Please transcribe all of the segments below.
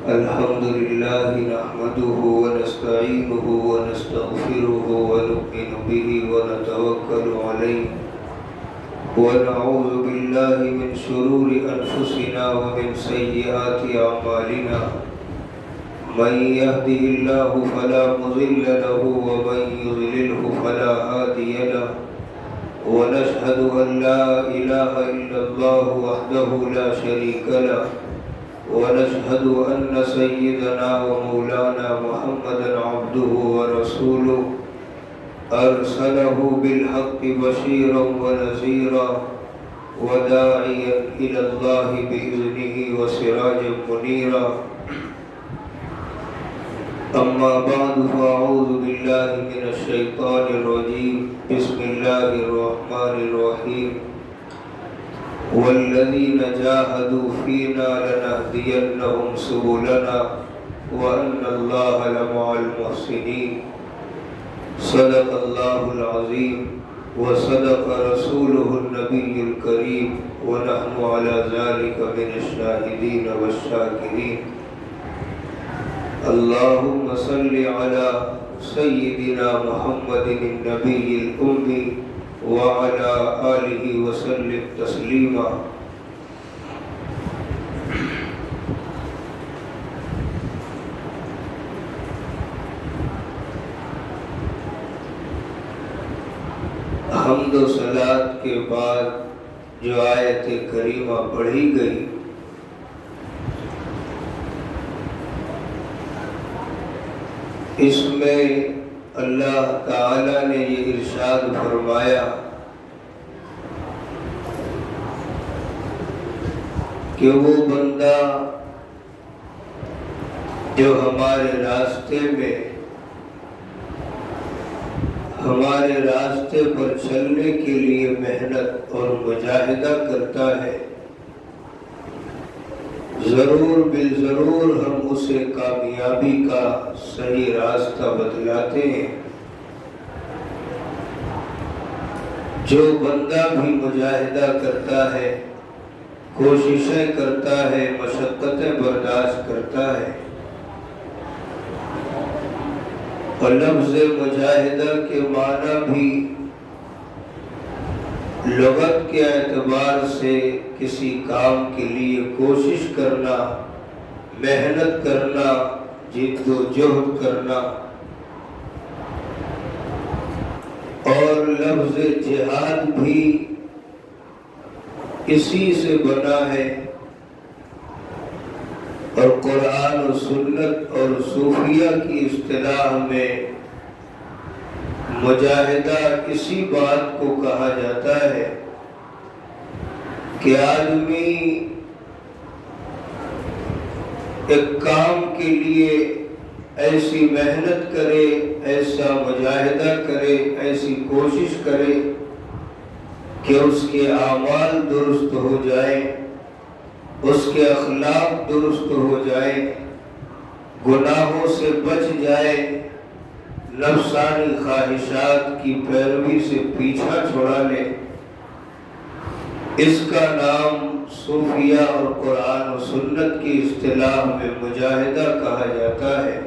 الحمد لله نحمده ونستعينه ونستغفره ونؤمن به ونتوكل عليه ونعوذ بالله من شرور أنفسنا ومن سيئات أعمالنا من يهده الله فلا مضل له ومن يضلله فلا هادي له ونشهد أن لا إله إلا الله وحده لا شريك له ونشهد أن سيدنا ومولانا محمدا عبده ورسوله أرسله بالحق بشيرا ونذيرا وداعيا إلى الله بإذنه وسراجا منيرا أما بعد فأعوذ بالله من الشيطان الرجيم بسم الله الرحمن الرحيم والذين جاهدوا فينا لنهدينهم سبلنا وأن الله لمع المحسنين صدق الله العظيم وصدق رسوله النبي الكريم ونحن على ذلك من الشاهدين والشاكرين اللهم صل على سيدنا محمد النبي الأمي وعلى آله وسلم تسليما حمد و صلات کے بعد جو آیت کریمہ پڑھی گئی اس میں اللہ تعالی نے یہ ارشاد فرمایا کہ وہ بندہ جو ہمارے راستے پر چلنے کے لیے محنت اور مجاہدہ کرتا ہے ضرور بالضرور ہم اسے کامیابی کا صحیح راستہ بتلاتے ہیں۔ جو بندہ بھی مجاہدہ کرتا ہے، کوششیں کرتا ہے، مشقتیں برداشت کرتا ہے، اور لفظ مجاہدہ کے معنی بھی لغت کے اعتبار سے کسی کام کے لیے کوشش کرنا، محنت کرنا، جد و جہد کرنا، اور لفظ جہاد بھی اسی سے بنا ہے، اور قرآن و سنت اور صوفیہ کی اصطلاح میں مجاہدہ اسی بات کو کہا جاتا ہے کہ آدمی ایک کام کے لیے ایسی محنت کرے، ایسا مجاہدہ کرے، ایسی کوشش کرے کہ اس کے اعمال درست ہو جائیں، اس کے اخلاق درست ہو جائیں، گناہوں سے بچ جائے، نفسانی خواہشات کی پیروی سے پیچھا چھڑا لے۔ اس کا نام صوفیہ اور قرآن و سنت کی اصطلاح میں مجاہدہ کہا جاتا ہے۔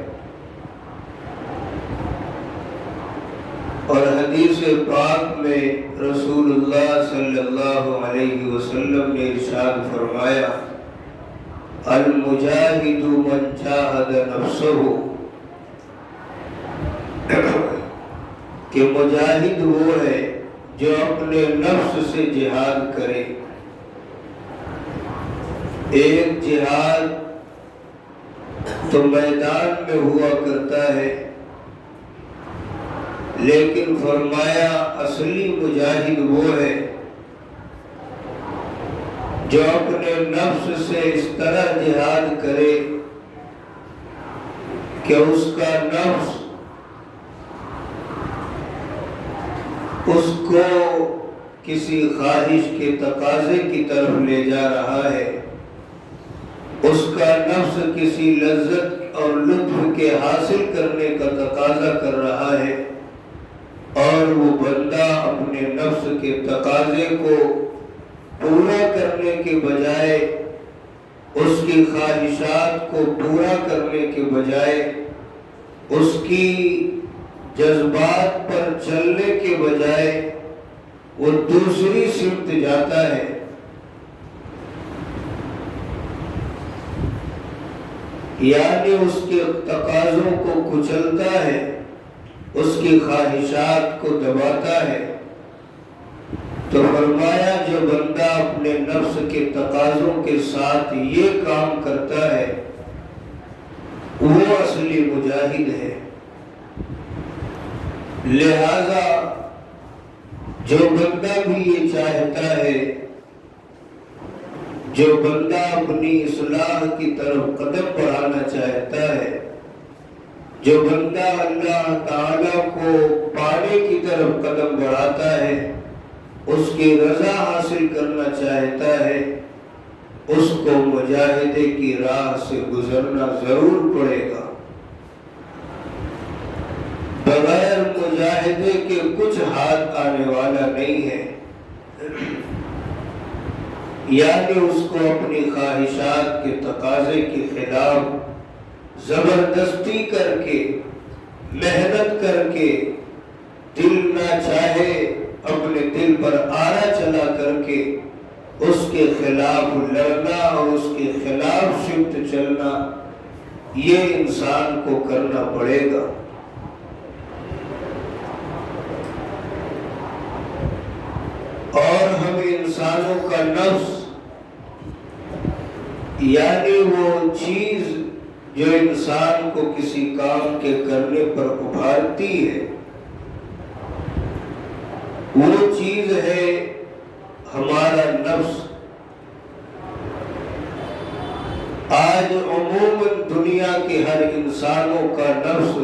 اور حدیث پاک میں رسول اللہ صلی اللہ علیہ وسلم نے ارشاد فرمایا المجاہد من جاہد نفسہ، کہ مجاہد وہ ہے جو اپنے نفس سے جہاد کرے۔ ایک جہاد تو میدان میں ہوا کرتا ہے، لیکن فرمایا اصلی مجاہد وہ ہے جو اپنے نفس سے اس طرح جہاد کرے کہ اس کا نفس اس کو کسی خواہش کے تقاضے کی طرف لے جا رہا ہے، اس کا نفس کسی لذت اور لطف کے حاصل کرنے کا تقاضا کر رہا ہے، اور وہ بندہ اپنے نفس کے تقاضے کو پورا کرنے کے بجائے اس کی خواہشات کو پورا کرنے کے بجائے اس کی جذبات پر چلنے کے بجائے وہ دوسری سمت جاتا ہے، یعنی اس کے تقاضوں کو کچلتا ہے، اس کی خواہشات کو دباتا ہے۔ تو فرمایا جو بندہ اپنے نفس کے تقاضوں کے ساتھ یہ کام کرتا ہے وہ اصلی مجاہد ہے۔ لہذا جو بندہ بھی یہ چاہتا ہے، جو بندہ اپنی اصلاح کی طرف قدم بڑھانا چاہتا ہے، جو بندہ اللہ تعالیٰ کو پانے کی طرف قدم بڑھاتا ہے، اس کی رضا حاصل کرنا چاہتا ہے، اس کو مجاہدے کی راہ سے گزرنا ضرور پڑے گا۔ بغیر مجاہدے کے کچھ ہاتھ آنے والا نہیں ہے، یعنی اس کو اپنی خواہشات کے تقاضے کے خلاف زبردستی کر کے، محنت کر کے، دل نہ چاہے اپنے دل پر آرا چلا کر کے اس کے خلاف لڑنا اور اس کے خلاف سمت چلنا، یہ انسان کو کرنا پڑے گا۔ اور ہم انسانوں کا نفس، یعنی وہ چیز جو انسان کو کسی کام کے کرنے پر ابھارتی ہے، وہ چیز ہے ہمارا نفس۔ آج عموماً دنیا کے ہر انسانوں کا نفس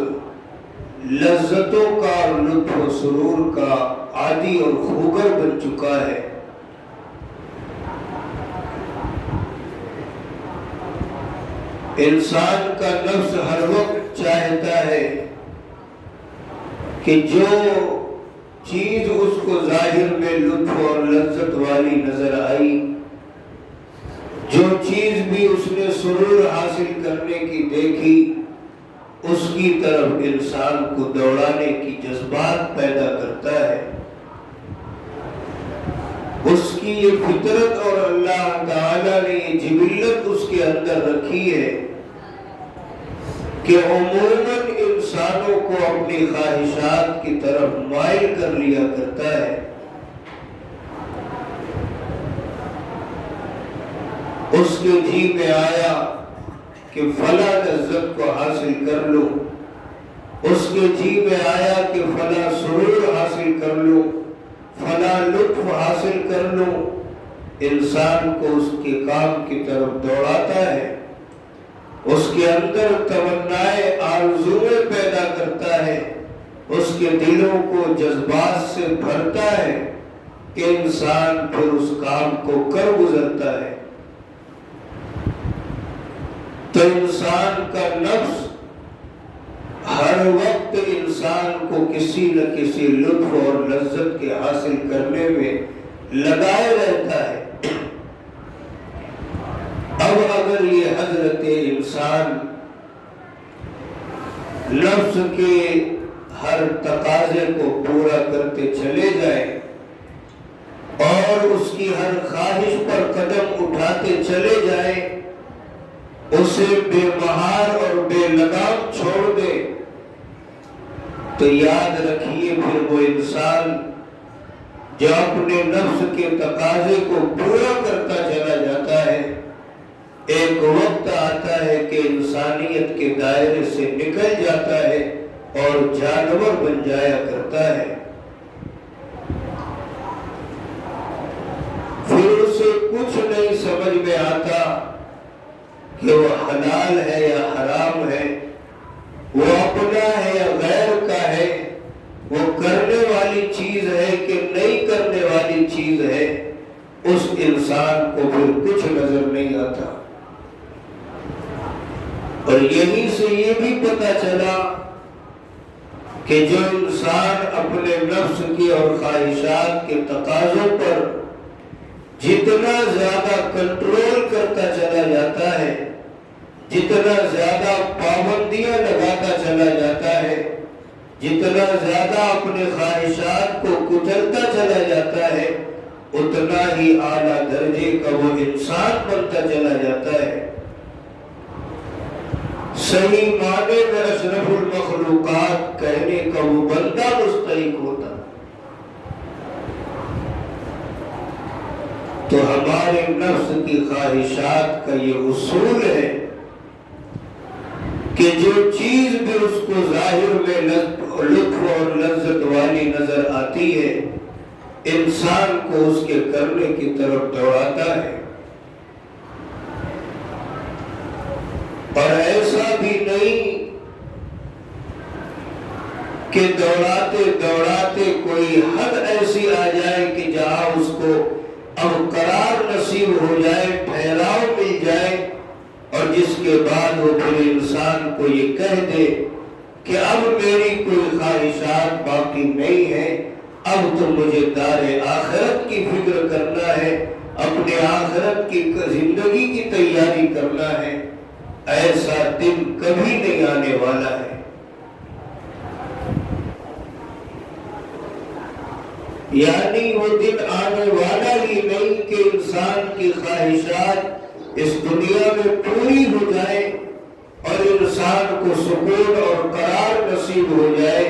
لذتوں کا اور لطف و سرور کا عادی اور خوگر بن چکا ہے۔ انسان کا نفس ہر وقت چاہتا ہے کہ جو چیز اس کو ظاہر میں لطف اور لذت والی نظر آئی، جو چیز بھی اس نے سرور حاصل کرنے کی دیکھی، اس کی طرف انسان کو دوڑانے کی جذبات پیدا کرتا ہے۔ اس کی یہ فطرت اور اللہ تعالیٰ نے یہ جبلت اس کے اندر رکھی ہے کہ عموماً انسانوں کو اپنی خواہشات کی طرف مائل کر لیا کرتا ہے۔ اس کے جی میں آیا کہ فلاں لذت کو حاصل کر لو، اس کے جی میں آیا کہ فلاں سرور حاصل کر لو، فلاں لطف حاصل کر لو، انسان کو اس کے کام کی طرف دوڑاتا ہے، اس کے اندر تمنائے آرزویں پیدا کرتا ہے، اس کے دلوں کو جذبات سے بھرتا ہے کہ انسان پھر اس کام کو کر گزرتا ہے۔ تو انسان کا نفس ہر وقت انسان کو کسی نہ کسی لطف اور لذت کے حاصل کرنے میں لگائے رہتا ہے۔ اب اگر یہ حضرت انسان نفس کے ہر تقاضے کو پورا کرتے چلے جائے اور اس کی ہر خواہش پر قدم اٹھاتے چلے جائے، اسے بے مہار اور بے لگام چھوڑ دے، تو یاد رکھیے پھر وہ انسان جو اپنے نفس کے تقاضے کو پورا کرتا چلا جاتا ہے، ایک وقت آتا ہے کہ انسانیت کے دائرے سے نکل جاتا ہے اور جانور بن جایا کرتا ہے۔ پھر اسے کچھ نہیں سمجھ میں آتا کہ وہ حلال ہے یا حرام ہے، وہ اپنا ہے یا غیر کا ہے، وہ کرنے والی چیز ہے کہ نہیں کرنے والی چیز ہے، اس انسان کو پھر کچھ نظر نہیں آتا۔ اور یہیں سے یہ بھی پتہ چلا کہ جو انسان اپنے نفس کی اور خواہشات کے تقاضوں پر جتنا زیادہ کنٹرول کرتا چلا جاتا ہے، جتنا زیادہ پابندیاں لگاتا چلا جاتا ہے، جتنا زیادہ اپنے خواہشات کو کچلتا چلا جاتا ہے، اتنا ہی اعلیٰ درجے کا وہ انسان بنتا چلا جاتا ہے۔ صحیح معنی میں اشرف المخلوقات کہنے کا وہ بندہ مستحق ہوتا۔ تو ہمارے نفس کی خواہشات کا یہ اصول ہے کہ جو چیز بھی اس کو ظاہر میں لطف اور لذت والی نظر آتی ہے، انسان کو اس کے کرنے کی طرف دوڑاتا ہے۔ اور ایسا بھی نہیں کہ دوڑاتے دوڑاتے کوئی حد ایسی آ جائے کہ جہاں اس کو اب قرار نصیب ہو جائے، ٹھہراؤ مل جائے، اور جس کے بعد وہ پھر انسان کو یہ کہہ دے کہ اب میری کوئی خواہشات باقی نہیں ہے، اب تو مجھے دار آخرت کی فکر کرنا ہے، اپنے آخرت کی زندگی کی تیاری کرنا ہے۔ ایسا دن کبھی نہیں آنے والا ہے۔ یعنی وہ دن آنے والا ہی نہیں کہ انسان کی خواہشات اس دنیا میں پوری ہو جائے اور انسان کو سکون اور قرار نصیب ہو جائے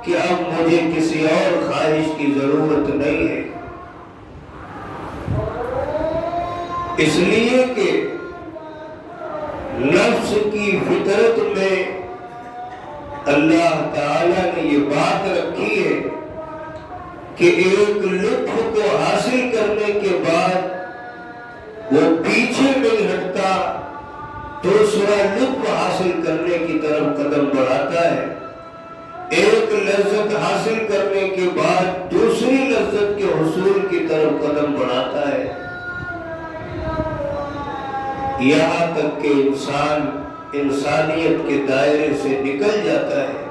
کہ اب مجھے کسی اور خواہش کی ضرورت نہیں ہے۔ اس لیے کہ نفس کی فطرت میں اللہ تعالیٰ نے یہ بات رکھی ہے کہ ایک لطف کو حاصل کرنے کے بعد وہ پیچھے نہیں ہٹتا، دوسرا لطف حاصل کرنے کی طرف قدم بڑھاتا ہے۔ ایک لذت حاصل کرنے کے بعد دوسری لذت کے حصول کی طرف قدم بڑھاتا ہے، یہاں تک کہ انسان انسانیت کے دائرے سے نکل جاتا ہے۔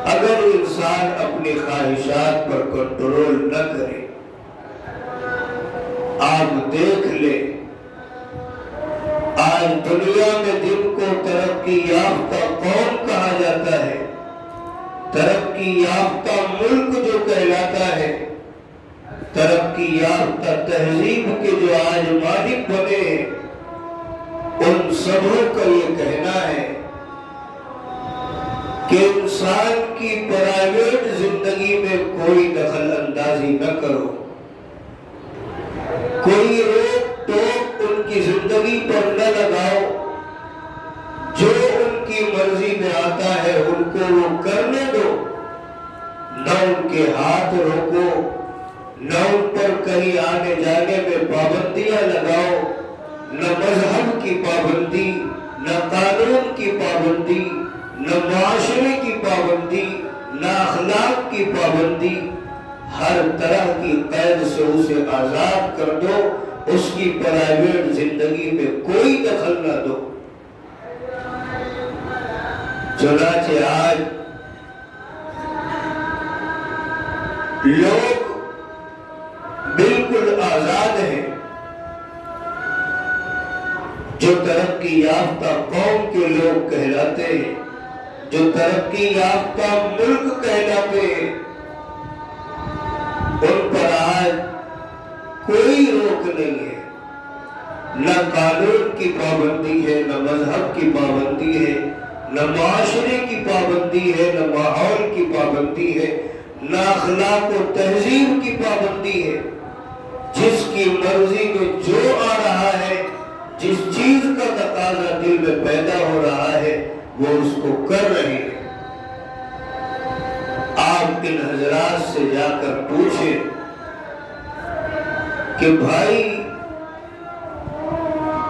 اگر انسان اپنی خواہشات پر کنٹرول نہ کرے، آپ دیکھ لیں آج دنیا میں جن کو ترقی یافتہ قوم کہا جاتا ہے، ترقی یافتہ ملک جو کہلاتا ہے، ترقی یافتہ تہذیب کے جو آج مالک بنے ہیں، ان سبوں کا یہ کہنا ہے کہ انسان کی پرائیویٹ زندگی میں کوئی دخل اندازی نہ کرو، کوئی روک ٹوک ان کی زندگی پر نہ لگاؤ، جو ان کی مرضی میں آتا ہے ان کو وہ کرنے دو، نہ ان کے ہاتھ روکو، نہ ان پر کہیں آنے جانے میں پابندیاں لگاؤ، نہ مذہب کی پابندی، نہ قانون کی پابندی، نہ معاشرے کی پابندی، نہ اخلاق کی پابندی، ہر طرح کی قید سے اسے آزاد کر دو، اس کی پرائیویٹ زندگی میں کوئی دخل نہ دو۔ چنانچہ آج لوگ بالکل آزاد ہیں، جو ترقی یافتہ قوم کے لوگ کہلاتے ہیں، جو ترقی یافتہ ملک کہلاتے ہیں، ان پر آج کوئی روک نہیں ہے، نہ قانون کی پابندی ہے، نہ مذہب کی پابندی ہے، نہ معاشرے کی پابندی ہے، نہ ماحول کی پابندی ہے، نہ اخلاق و تہذیب کی پابندی ہے۔ جس کی مرضی میں جو آ رہا ہے، جس چیز کا تقاضا دل میں پیدا ہو رہا ہے، وہ اس کو کر رہے ہیں۔ آپ ان حضرات سے جا کر پوچھیں کہ بھائی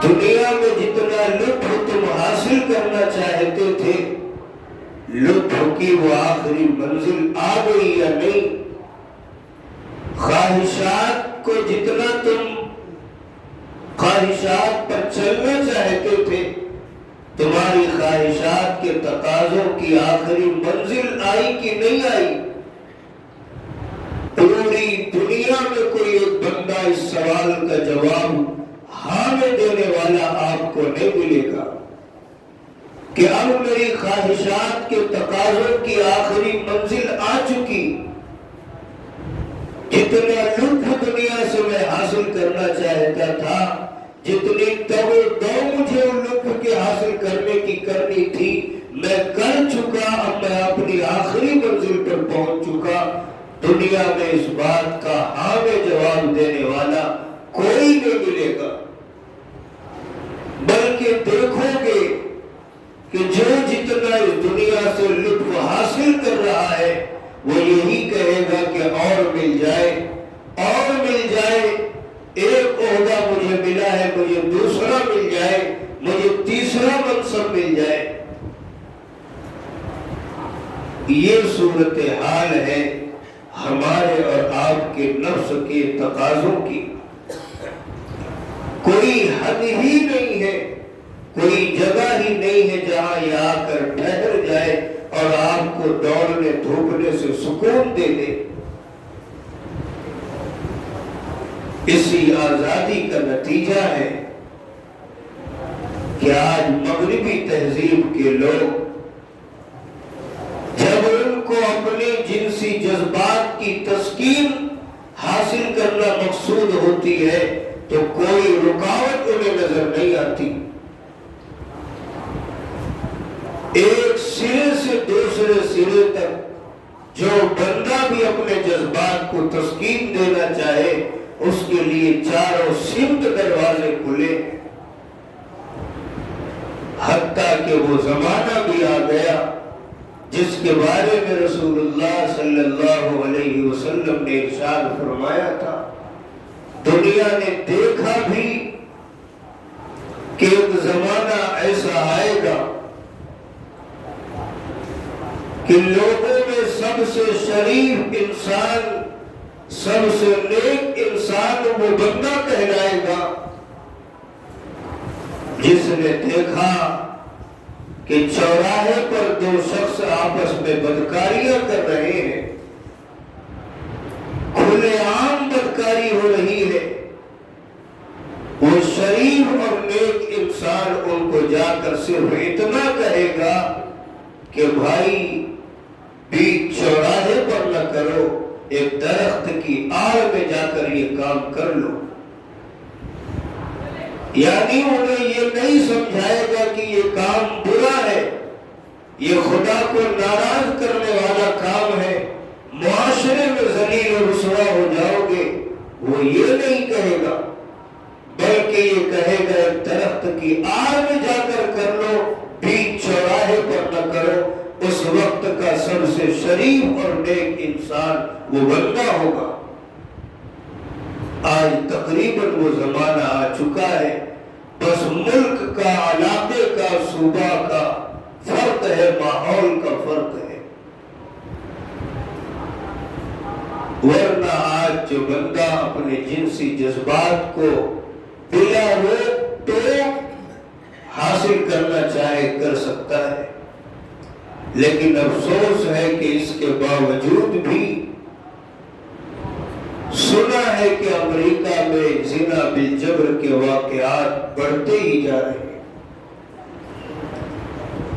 دنیا میں جتنا لطف تم حاصل کرنا چاہتے تھے، لطف کی وہ آخری منزل آ گئی یا نہیں؟ خواہشات کو جتنا تم خواہشات پر چلنا چاہتے تھے، تمہاری خواہشات کے تقاضوں کی آخری منزل آئی کہ نہیں آئی؟ پورے پوری دنیا میں کوئی ایک بندہ اس سوال کا جواب ہاں میں دینے والا آپ کو نہیں ملے گا کہ اب میری خواہشات کے تقاضوں کی آخری منزل آ چکی، جتنا لطف دنیا سے میں حاصل کرنا چاہتا تھا، جتنی تب دو مجھے لطف کے حاصل کرنے کی کرنی تھی، میں کر چکا۔ اب میں اپنی آخری منزل پر پہنچ چکا۔ دنیا میں اس بات کا ہاں میں جواب دینے والا کوئی نہیں ملے گا، بلکہ دیکھو گے کہ جو جتنا اس دنیا سے لطف حاصل کر رہا ہے وہ یہی کہے گا کہ اور مل جائے، اور مل جائے، ایک عہدہ مجھے ملا ہے، مجھے دوسرا مل جائے، مجھے تیسرا منصب مل جائے۔ یہ صورتحال ہے ہمارے اور آپ کے نفس کے تقاضوں کی۔ کوئی حد ہی نہیں ہے، کوئی جگہ ہی نہیں ہے جہاں یہ آ کر ٹھہر جائے اور آپ کو دوڑنے دھوپنے سے سکون دے دے۔ اسی آزادی کا نتیجہ ہے کہ آج مغربی تہذیب کے لوگ جب ان کو اپنے جنسی جذبات کی تسکین حاصل کرنا مقصود ہوتی ہے تو کوئی رکاوٹ انہیں نظر نہیں آتی۔ ایک سرے سے دوسرے سرے تک جو بندہ بھی اپنے جذبات کو تسکین دینا چاہے اس کے لیے چاروں سمت دروازے کھلے، حتیٰ کہ وہ زمانہ بھی آ گیا جس کے بارے میں رسول اللہ صلی اللہ علیہ وسلم نے ارشاد فرمایا تھا۔ دنیا نے دیکھا بھی کہ ایک زمانہ ایسا آئے گا کہ لوگوں میں سب سے شریف انسان، سب سے نیک انسان وہ بندہ کہلائے گا جس نے دیکھا کہ چوراہے پر دو شخص آپس میں بدکاریاں کر رہے ہیں، کھلے عام بدکاری ہو رہی ہے، وہ شریف اور نیک انسان ان کو جا کر صرف اتنا کہے گا کہ بھائی بیچ چوراہے پر نہ کرو، ایک درخت کی آڑ میں جا کر یہ کام کر لو۔ یعنی انہیں یہ نہیں سمجھائے گا کہ یہ کام برا ہے، یہ خدا کو ناراض کرنے والا کام ہے، معاشرے میں ذلیل و رسوا ہو جاؤ گے، وہ یہ نہیں کہے گا، بلکہ یہ کہے گا ایک درخت کی آڑ میں جا کر لو، بیچ چوراہے پر نہ کرو۔ اس وقت کا سب سے شریف اور نیک انسان وہ بندہ ہوگا۔ آج تقریباً وہ زمانہ آ چکا ہے، بس ملک کا، علاقے کا، صوبہ کا فرق ہے، ماحول کا فرق ہے۔ ورنہ آج جو بندہ اپنے جنسی جذبات کو بلا روک ٹوک حاصل کرنا چاہے کر سکتا ہے، لیکن افسوس ہے کہ اس کے باوجود بھی سنا ہے کہ امریکہ میں زنا بالجبر کے واقعات بڑھتے ہی جا رہے ہیں،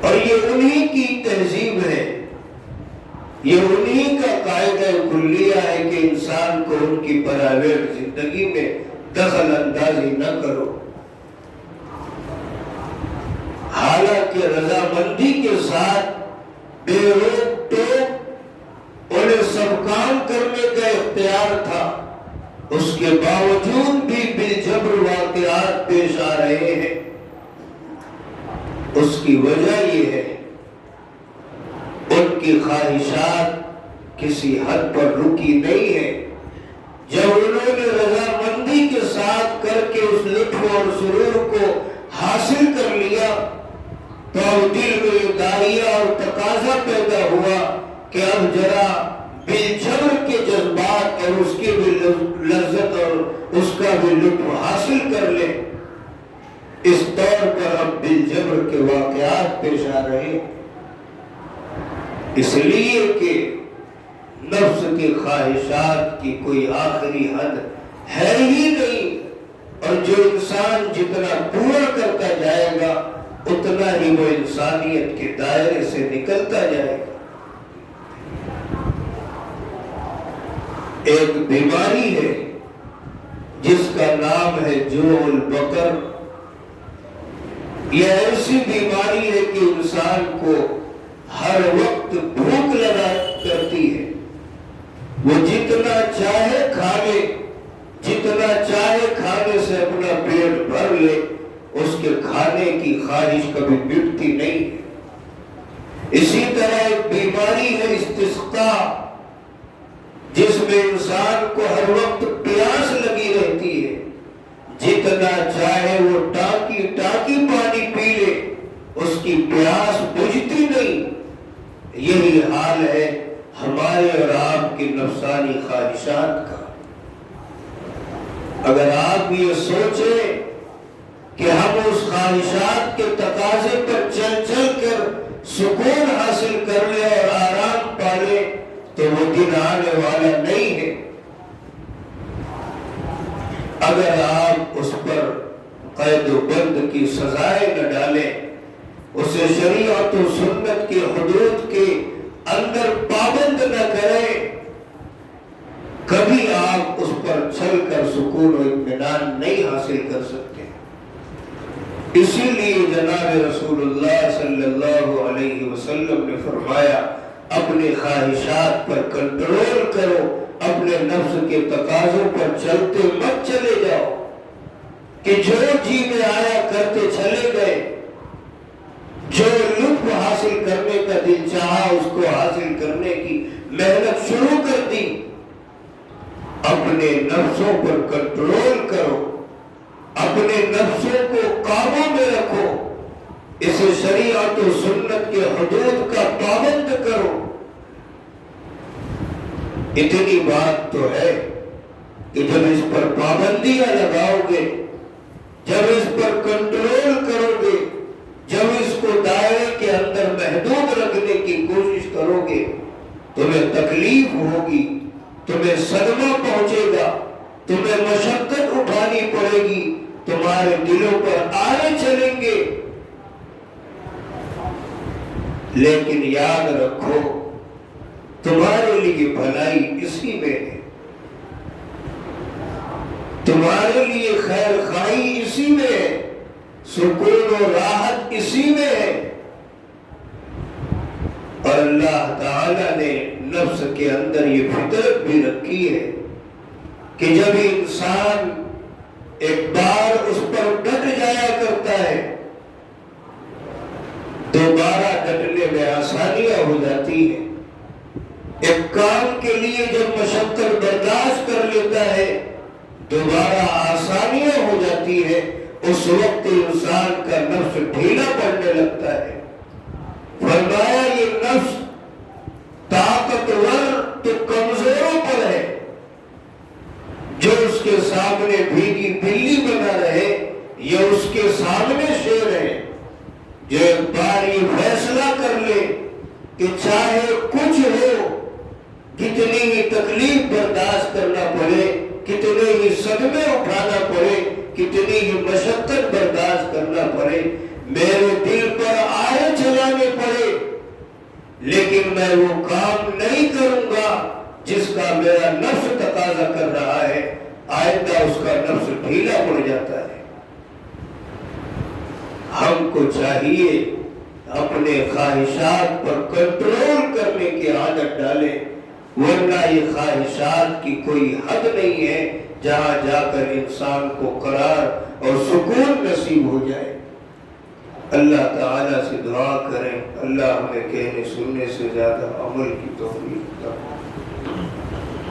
اور یہ انہی کی تہذیب ہے، یہ انہی کا قاعدہ کلیہ ہے کہ انسان کو ان کی پرائیویٹ زندگی میں دخل اندازی نہ کرو۔ حالانکہ رضامندی کے ساتھ بے روک ٹوک انہیں سب کام کرنے کا اختیار تھا، اس کے باوجود بھی بالجبر واقعات پیش آ رہے ہیں۔ اس کی وجہ یہ ہے ان کی خواہشات کسی حد پر رکی نہیں ہے۔ جب انہوں نے رضامندی کے ساتھ کر کے اس لطف اور سرور کو حاصل کر لیا تو اب دل میں داعیہ اور تقاضا پیدا ہوا کہ اب ذرا بالجبر کے جذبات اور اس کی بھی لذت اور اس کا بھی لطف حاصل کر لے۔ اس طور پر اب بالجبر کے واقعات پیش آ رہے، اس لیے کہ نفس کی خواہشات کی کوئی آخری حد ہے ہی نہیں، اور جو انسان جتنا پورا کرتا جائے گا اتنا ہی وہ انسانیت کے دائرے سے نکلتا جائے گا۔ ایک بیماری ہے جس کا نام ہے جوع البقر۔ یہ ایسی بیماری ہے کہ انسان کو ہر وقت بھوک لگا کرتی ہے، وہ جتنا چاہے کھا لے، جتنا چاہے کھانے سے اپنا پیٹ بھر لے، اس کے کھانے کی خواہش کبھی مٹتی نہیں ہے۔ اسی طرح ایک بیماری ہے استسقاء، جس میں انسان کو ہر وقت پیاس لگی رہتی ہے، جتنا چاہے وہ ٹانکی ٹانکی پانی پی لے، اس کی پیاس بجھتی نہیں۔ یہی حال ہے ہمارے اور آپ کی نفسانی خواہشات کا۔ اگر آپ یہ سوچیں کہ ہم اس خواہشات کے تقاضے پر چل چل کر سکون حاصل کر لیں اور آرام پا لیں تو وہ دن آنے والا نہیں ہے۔ اگر آپ اس پر قید و بند کی سزائیں نہ ڈالیں، اسے شریعت و سنت کی حدود کے اندر پابند نہ کریں، کبھی آپ اس پر چل کر سکون و اطمینان نہیں حاصل کر سکتے۔ اسی لیے جناب رسول اللہ صلی اللہ علیہ وسلم نے فرمایا اپنی خواہشات پر کنٹرول کرو، اپنے نفس کے تقاضوں پر چلتے مت چلے جاؤ کہ جو جی میں آیا کرتے چلے گئے، جو لطف حاصل کرنے کا دل چاہا اس کو حاصل کرنے کی محنت شروع کر دی۔ اپنے نفسوں پر کنٹرول کرو، اپنے نفسوں کو قابو میں رکھو، اسے شریعت و سنت کے حدود کا پابند کرو۔ اتنی بات تو ہے کہ جب اس پر پابندیاں لگاؤ گے، جب اس پر کنٹرول کرو گے، جب اس کو دائرے کے اندر محدود رکھنے کی کوشش کرو گے، تمہیں تکلیف ہوگی، تمہیں صدمہ پہنچے گا، تمہیں مشقت اٹھانی پڑے گی، تمہارے دلوں پر آنے چلیں گے، لیکن یاد رکھو تمہارے لیے بھلائی اسی میں ہے، تمہارے لیے خیر خواہی اسی میں ہے، سکون و راحت اسی میں ہے۔ اور اللہ تعالی نے نفس کے اندر یہ فطرت بھی رکھی ہے کہ جب انسان ایک بار اس پر ڈٹ جایا کرتا ہے دوبارہ ڈٹنے میں آسانیاں ہو جاتی ہیں۔ ایک کام کے لیے جب مشقت برداشت کر لیتا ہے دوبارہ آسانیاں ہو جاتی ہے، اس وقت انسان کا نفس ڈھیلا پڑنے لگتا ہے۔ فرمایا یہ نفس طاقتور تو کمزوروں پر ہے، جو اس کے سامنے بھیگی بلی بنا رہے یا اس کے سامنے شیر ہے، جو ایک بار یہ فیصلہ کر لے کہ چاہے کچھ ہو، کتنی ہی تکلیف برداشت کرنا پڑے، کتنے ہی صدمے اٹھانا پڑے، کتنی ہی مشقت برداشت کرنا پڑے، میرے دل پر آئے چلانے پڑے، لیکن میں وہ کام نہیں کروں گا جس کا میرا نفس تقاضا کر رہا ہے، آئندہ اس کا نفس ڈھیلا پڑ جاتا ہے۔ ہم کو چاہیے اپنے خواہشات پر کنٹرول کرنے کی عادت ڈالیں، ورنہ یہ خواہشات کی کوئی حد نہیں ہے جہاں جا کر انسان کو قرار اور سکون نصیب ہو جائے۔ اللہ تعالیٰ سے دعا کریں اللہ ہمیں کہنے سننے سے زیادہ عمل کی توفیق دے۔